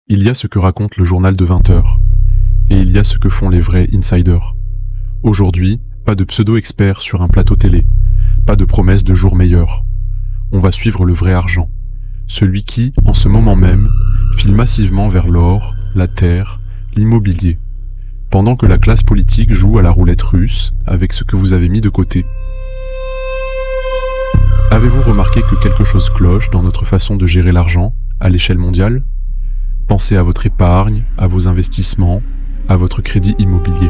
Il y a ce que raconte le journal de 20 heures, et il y a ce que font les vrais insiders. Aujourd'hui, pas de pseudo-experts sur un plateau télé, pas de promesses de jours meilleurs. On va suivre le vrai argent, celui qui, en ce moment même, file massivement vers l'or, la terre, l'immobilier, pendant que la classe politique joue à la roulette russe avec ce que vous avez mis de côté. Avez-vous remarqué que quelque chose cloche dans notre façon de gérer l'argent à l'échelle mondiale ? Pensez à votre épargne, à vos investissements, à votre crédit immobilier.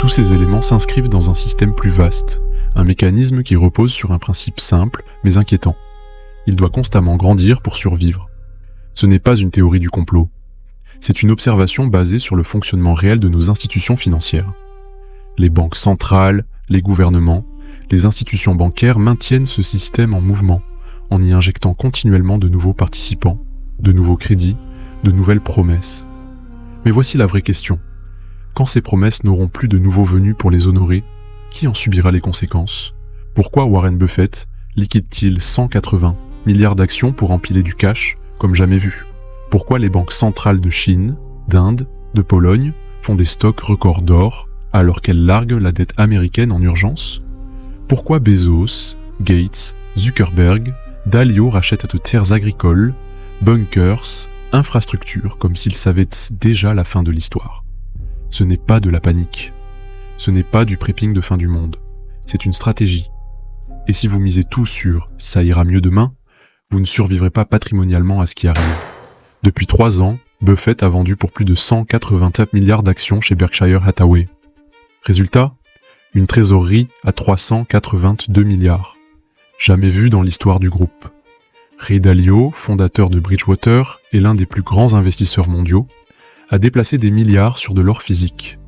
Tous ces éléments s'inscrivent dans un système plus vaste, un mécanisme qui repose sur un principe simple mais inquiétant. Il doit constamment grandir pour survivre. Ce n'est pas une théorie du complot. C'est une observation basée sur le fonctionnement réel de nos institutions financières. Les banques centrales, les gouvernements, les institutions bancaires maintiennent ce système en mouvement, en y injectant continuellement de nouveaux participants, de nouveaux crédits, de nouvelles promesses. Mais voici la vraie question. Quand ces promesses n'auront plus de nouveaux venus pour les honorer, qui en subira les conséquences ? Pourquoi Warren Buffett liquide-t-il 180 milliards d'actions pour empiler du cash comme jamais vu ? Pourquoi les banques centrales de Chine, d'Inde, de Pologne font des stocks records d'or alors qu'elles larguent la dette américaine en urgence ? Pourquoi Bezos, Gates, Zuckerberg, Dalio rachètent de terres agricoles, bunkers, infrastructures comme s'ils savaient déjà la fin de l'histoire ? Ce n'est pas de la panique. Ce n'est pas du prepping de fin du monde. C'est une stratégie. Et si vous misez tout sur « ça ira mieux demain », vous ne survivrez pas patrimonialement à ce qui arrive. Depuis 3 ans, Buffett a vendu pour plus de 184 milliards d'actions chez Berkshire Hathaway. Résultat ? Une trésorerie à 382 milliards. Jamais vu dans l'histoire du groupe. Ray Dalio, fondateur de Bridgewater et l'un des plus grands investisseurs mondiaux, a déplacé des milliards sur de l'or physique.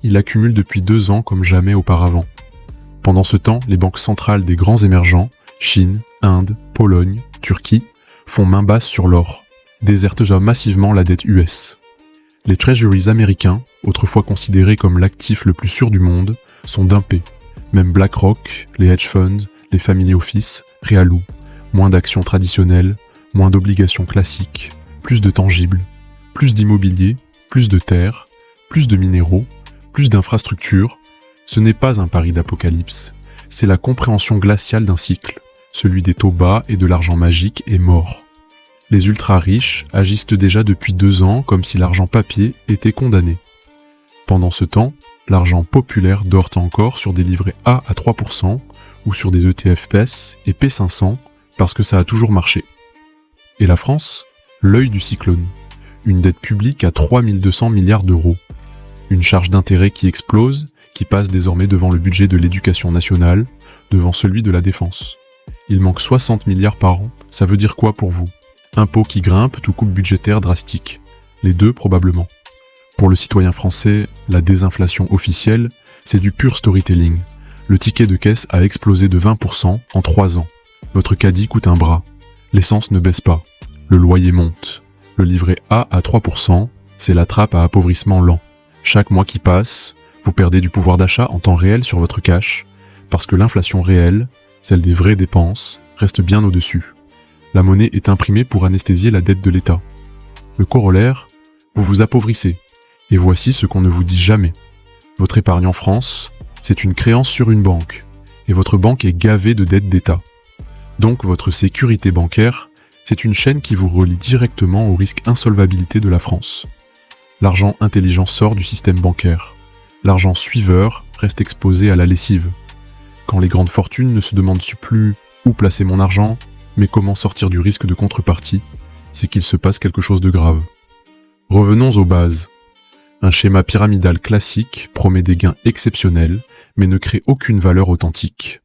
Il accumule depuis 2 ans comme jamais auparavant. Pendant ce temps, les banques centrales des grands émergents, Chine, Inde, Pologne, Turquie, font main basse sur l'or, désertent massivement la dette US. Les treasuries américains, autrefois considérés comme l'actif le plus sûr du monde, sont dumpés. Même BlackRock, les hedge funds, les family office réallouent. Moins d'actions traditionnelles, moins d'obligations classiques, plus de tangibles, plus d'immobilier, plus de terres, plus de minéraux, plus d'infrastructures. Ce n'est pas un pari d'apocalypse, c'est la compréhension glaciale d'un cycle. Celui des taux bas et de l'argent magique est mort. Les ultra-riches agissent déjà depuis 2 ans comme si l'argent papier était condamné. Pendant ce temps, l'argent populaire dort encore sur des livrets A à 3% ou sur des ETF PES et P500 parce que ça a toujours marché. Et la France ? L'œil du cyclone. Une dette publique à 3200 milliards d'euros. Une charge d'intérêt qui explose, qui passe désormais devant le budget de l'éducation nationale, devant celui de la défense. Il manque 60 milliards par an, ça veut dire quoi pour vous ? Impôts qui grimpent, tout coupe budgétaire drastique. Les deux probablement. Pour le citoyen français, la désinflation officielle, c'est du pur storytelling. Le ticket de caisse a explosé de 20% en 3 ans. Votre caddie coûte un bras. L'essence ne baisse pas. Le loyer monte. Le livret A à 3%, c'est la trappe à appauvrissement lent. Chaque mois qui passe, vous perdez du pouvoir d'achat en temps réel sur votre cash, parce que l'inflation réelle, celle des vraies dépenses, reste bien au-dessus. La monnaie est imprimée pour anesthésier la dette de l'État. Le corollaire, vous vous appauvrissez. Et voici ce qu'on ne vous dit jamais. Votre épargne en France, c'est une créance sur une banque, et votre banque est gavée de dettes d'État. Donc votre sécurité bancaire, c'est une chaîne qui vous relie directement au risque insolvabilité de la France. L'argent intelligent sort du système bancaire. L'argent suiveur reste exposé à la lessive. Quand les grandes fortunes ne se demandent plus où placer mon argent, mais comment sortir du risque de contrepartie, c'est qu'il se passe quelque chose de grave. Revenons aux bases. Un schéma pyramidal classique promet des gains exceptionnels, mais ne crée aucune valeur authentique.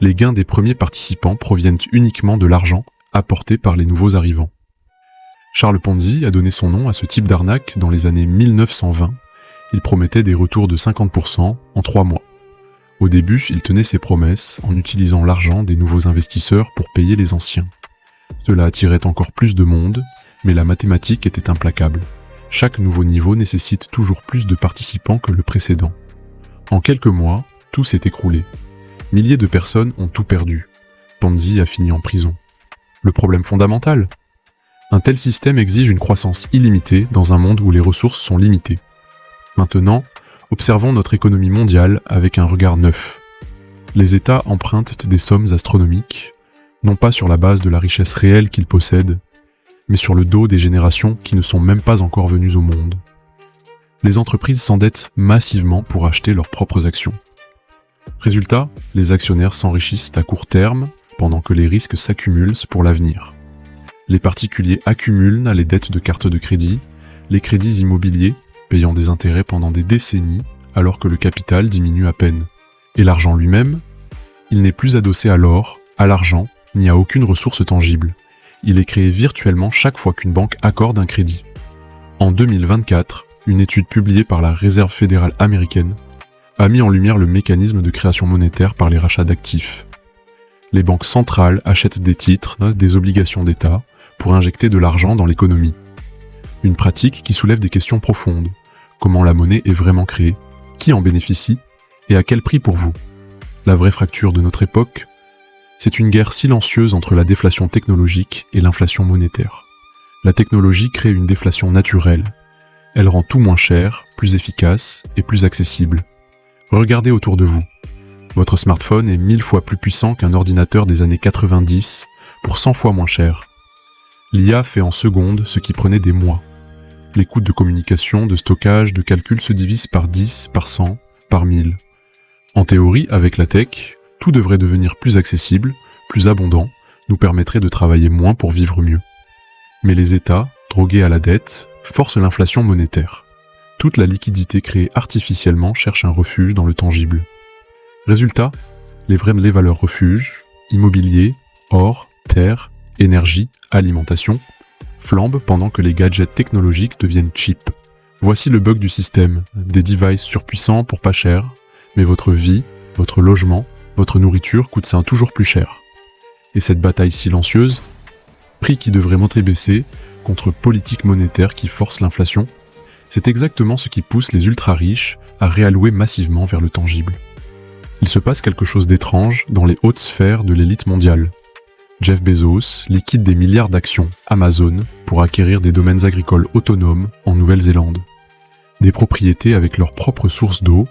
Les gains des premiers participants proviennent uniquement de l'argent apporté par les nouveaux arrivants. Charles Ponzi a donné son nom à ce type d'arnaque dans les années 1920. Il promettait des retours de 50% en 3 mois. Au début, il tenait ses promesses en utilisant l'argent des nouveaux investisseurs pour payer les anciens. Cela attirait encore plus de monde, mais la mathématique était implacable. Chaque nouveau niveau nécessite toujours plus de participants que le précédent. En quelques mois, tout s'est écroulé. Milliers de personnes ont tout perdu. Ponzi a fini en prison. Le problème fondamental ? Un tel système exige une croissance illimitée dans un monde où les ressources sont limitées. Maintenant, observons notre économie mondiale avec un regard neuf. Les États empruntent des sommes astronomiques, non pas sur la base de la richesse réelle qu'ils possèdent, mais sur le dos des générations qui ne sont même pas encore venues au monde. Les entreprises s'endettent massivement pour acheter leurs propres actions. Résultat, les actionnaires s'enrichissent à court terme, pendant que les risques s'accumulent pour l'avenir. Les particuliers accumulent les dettes de cartes de crédit, les crédits immobiliers, payant des intérêts pendant des décennies, alors que le capital diminue à peine. Et l'argent lui-même, il n'est plus adossé à l'or, à l'argent, ni à aucune ressource tangible. Il est créé virtuellement chaque fois qu'une banque accorde un crédit. En 2024, une étude publiée par la Réserve fédérale américaine a mis en lumière le mécanisme de création monétaire par les rachats d'actifs. Les banques centrales achètent des titres, des obligations d'État, pour injecter de l'argent dans l'économie. Une pratique qui soulève des questions profondes. Comment la monnaie est vraiment créée? Qui en bénéficie? Et à quel prix pour vous? La vraie fracture de notre époque, c'est une guerre silencieuse entre la déflation technologique et l'inflation monétaire. La technologie crée une déflation naturelle. Elle rend tout moins cher, plus efficace et plus accessible. Regardez autour de vous. Votre smartphone est 1000 fois plus puissant qu'un ordinateur des années 90 pour 100 fois moins cher. L'IA fait en secondes ce qui prenait des mois. Les coûts de communication, de stockage, de calcul se divisent par 10, par 100, par 1000. En théorie, avec la tech, tout devrait devenir plus accessible, plus abondant, nous permettrait de travailler moins pour vivre mieux. Mais les États, drogués à la dette, forcent l'inflation monétaire. Toute la liquidité créée artificiellement cherche un refuge dans le tangible. Résultat, les valeurs refuges, immobilier, or, terre, énergie, alimentation, flambent pendant que les gadgets technologiques deviennent cheap. Voici le bug du système, des devices surpuissants pour pas cher, mais votre vie, votre logement, votre nourriture coûtent ça toujours plus cher. Et cette bataille silencieuse, prix qui devrait monter baisser, contre politique monétaire qui force l'inflation, c'est exactement ce qui pousse les ultra-riches à réallouer massivement vers le tangible. Il se passe quelque chose d'étrange dans les hautes sphères de l'élite mondiale. Jeff Bezos liquide des milliards d'actions Amazon pour acquérir des domaines agricoles autonomes en Nouvelle-Zélande. Des propriétés avec leurs propres sources d'eau,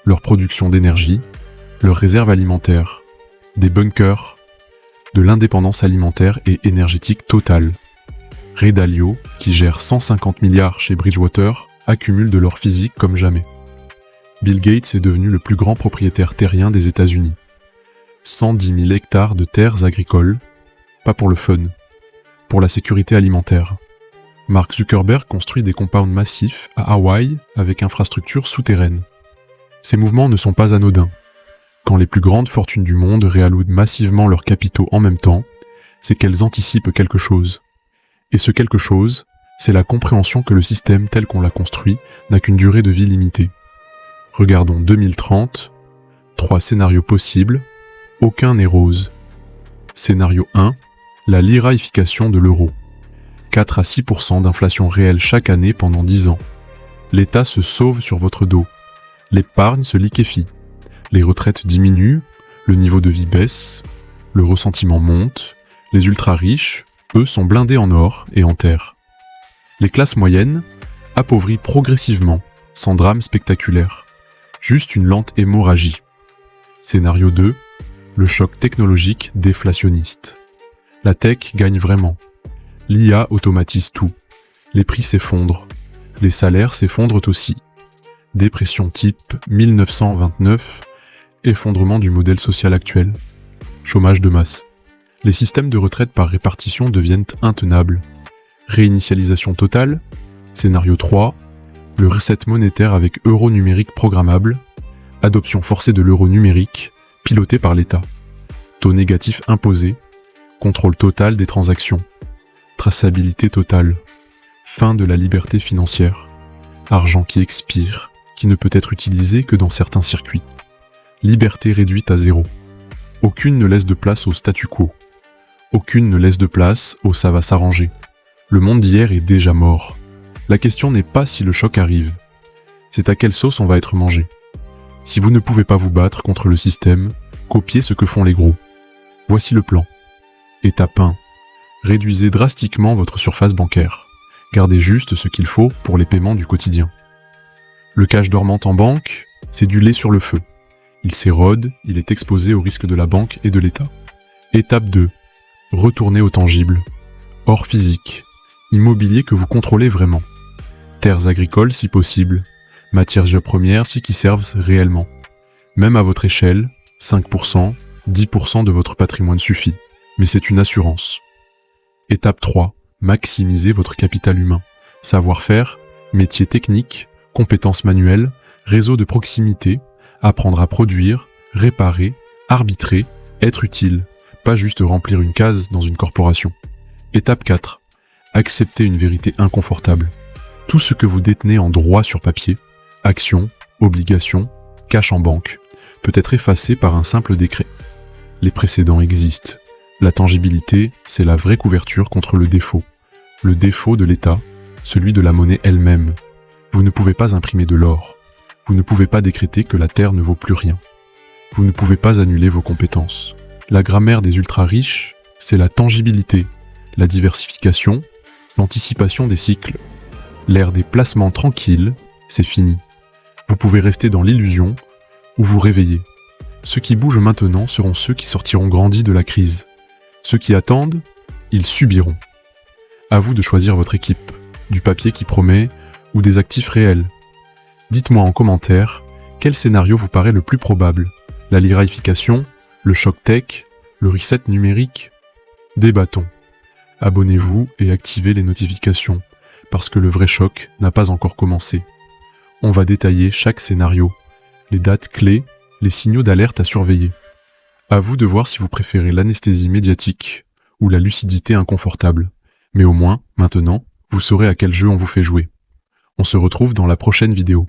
leur production d'énergie, leurs réserves alimentaires, des bunkers, de l'indépendance alimentaire et énergétique totale. Ray Dalio, qui gère 150 milliards chez Bridgewater, accumule de l'or physique comme jamais. Bill Gates est devenu le plus grand propriétaire terrien des États-Unis. 110 000 hectares de terres agricoles, pas pour le fun, pour la sécurité alimentaire. Mark Zuckerberg construit des compounds massifs à Hawaï avec infrastructures souterraines. Ces mouvements ne sont pas anodins. Quand les plus grandes fortunes du monde réallouent massivement leurs capitaux en même temps, c'est qu'elles anticipent quelque chose. Et ce quelque chose, c'est la compréhension que le système tel qu'on l'a construit n'a qu'une durée de vie limitée. Regardons 2030, 3 scénarios possibles, aucun n'est rose. Scénario 1, la liraïfication de l'euro. 4 à 6% d'inflation réelle chaque année pendant 10 ans. L'État se sauve sur votre dos. L'épargne se liquéfie. Les retraites diminuent, le niveau de vie baisse, le ressentiment monte, les ultra-riches, eux, sont blindés en or et en terre. Les classes moyennes, appauvries progressivement, sans drame spectaculaire. Juste une lente hémorragie. Scénario 2, le choc technologique déflationniste. La tech gagne vraiment. L'IA automatise tout. Les prix s'effondrent. Les salaires s'effondrent aussi. Dépression type 1929, effondrement du modèle social actuel. Chômage de masse. Les systèmes de retraite par répartition deviennent intenables. Réinitialisation totale. Scénario 3, le reset monétaire avec euro numérique programmable. Adoption forcée de l'euro numérique, piloté par l'État. Taux négatif imposé. Contrôle total des transactions. Traçabilité totale. Fin de la liberté financière. Argent qui expire, qui ne peut être utilisé que dans certains circuits. Liberté réduite à 0. Aucune ne laisse de place au statu quo. Aucune ne laisse de place au ça va s'arranger. Le monde d'hier est déjà mort. La question n'est pas si le choc arrive. C'est à quelle sauce on va être mangé. Si vous ne pouvez pas vous battre contre le système, copiez ce que font les gros. Voici le plan. Étape 1. Réduisez drastiquement votre surface bancaire. Gardez juste ce qu'il faut pour les paiements du quotidien. Le cash dormant en banque, c'est du lait sur le feu. Il s'érode, il est exposé au risque de la banque et de l'État. Étape 2. Retournez au tangible. Or physique. Immobilier que vous contrôlez vraiment. Terres agricoles si possible. Matières premières si qui servent réellement. Même à votre échelle, 5%, 10% de votre patrimoine suffit. Mais c'est une assurance. Étape 3. Maximisez votre capital humain. Savoir-faire, métiers techniques, compétences manuelles, réseau de proximité, apprendre à produire, réparer, arbitrer, être utile, pas juste remplir une case dans une corporation. Étape 4. Acceptez une vérité inconfortable. Tout ce que vous détenez en droit sur papier, actions, obligations, cash en banque, peut être effacé par un simple décret. Les précédents existent. La tangibilité, c'est la vraie couverture contre le défaut. Le défaut de l'État, celui de la monnaie elle-même. Vous ne pouvez pas imprimer de l'or. Vous ne pouvez pas décréter que la terre ne vaut plus rien. Vous ne pouvez pas annuler vos compétences. La grammaire des ultra-riches, c'est la tangibilité, la diversification, l'anticipation des cycles. L'ère des placements tranquilles, c'est fini. Vous pouvez rester dans l'illusion ou vous réveiller. Ceux qui bougent maintenant seront ceux qui sortiront grandis de la crise. Ceux qui attendent, ils subiront. À vous de choisir votre équipe, du papier qui promet ou des actifs réels. Dites-moi en commentaire quel scénario vous paraît le plus probable. La liraïfication, le choc tech, le reset numérique. Débattons. Abonnez-vous et activez les notifications, parce que le vrai choc n'a pas encore commencé. On va détailler chaque scénario, les dates clés, les signaux d'alerte à surveiller. À vous de voir si vous préférez l'anesthésie médiatique ou la lucidité inconfortable. Mais au moins, maintenant, vous saurez à quel jeu on vous fait jouer. On se retrouve dans la prochaine vidéo.